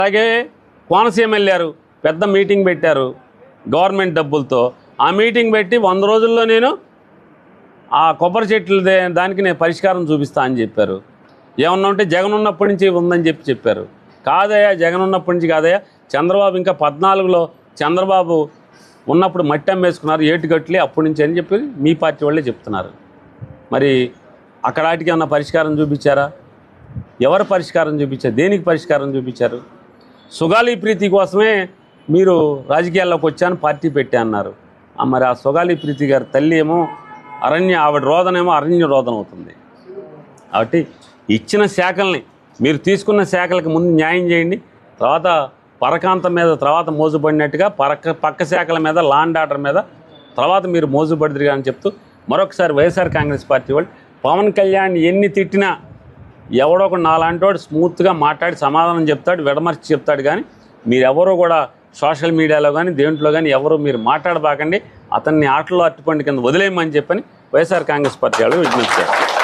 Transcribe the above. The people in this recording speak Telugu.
అలాగే కోనసీమ వెళ్ళారు, పెద్ద మీటింగ్ పెట్టారు గవర్నమెంట్ డబ్బులతో. ఆ మీటింగ్ పెట్టి 100 రోజుల్లో నేను ఆ కొబ్బరి చెట్లు దానికి నేను పరిష్కారం చూపిస్తా అని చెప్పారు. ఏమన్నా ఉంటే జగన్ ఉన్నప్పటి నుంచి ఉందని చెప్పారు. కాదయ్యా, జగన్ ఉన్నప్పటి నుంచి కాదయ్యా, చంద్రబాబు ఇంకా 14లో చంద్రబాబు ఉన్నప్పుడు మట్టి అమ్మేసుకున్నారు ఏటుగట్లే అప్పటి నుంచి అని చెప్పి మీ పార్టీ వాళ్ళే చెప్తున్నారు. మరి అక్కడాటికి ఏమన్నా పరిష్కారం చూపించారా? ఎవరు పరిష్కారం చూపించారు? దేనికి పరిష్కారం చూపించారు? సుగాలి ప్రీతి కోసమే మీరు రాజకీయాల్లోకి వచ్చాను, పార్టీ పెట్టా అన్నారు. మరి ఆ సుగాలి ప్రీతి గారి తల్లి ఏమో ఆవిడ రోదనేమో అరణ్య రోదన అవుతుంది. కాబట్టి ఇచ్చిన శాఖల్ని మీరు తీసుకున్న శాఖలకు ముందు న్యాయం చేయండి, తర్వాత పరకాంతం మీద తర్వాత మోజుపడినట్టుగా పక్క శాఖల మీద లా అండ్ ఆర్డర్ మీద తర్వాత మీరు మోజుపడిదిగా అని చెప్తూ మరొకసారి వైఎస్ఆర్ కాంగ్రెస్ పార్టీ వాళ్ళు పవన్ కళ్యాణ్ ఎన్ని తిట్టినా ఎవడో ఒక నాలాంటోడు స్మూత్గా మాట్లాడి సమాధానం చెప్తాడు, విడమర్చి చెప్తాడు. కానీ మీరెవరూ కూడా సోషల్ మీడియాలో కానీ దేంట్లో కానీ ఎవరు మీరు మాట్లాడబాకండి, అతన్ని ఆటలో అట్టుపండి కింద వదిలేయమని చెప్పని వైఎస్ఆర్ కాంగ్రెస్ పార్టీ వాళ్ళు విజ్ఞప్తి చేస్తారు.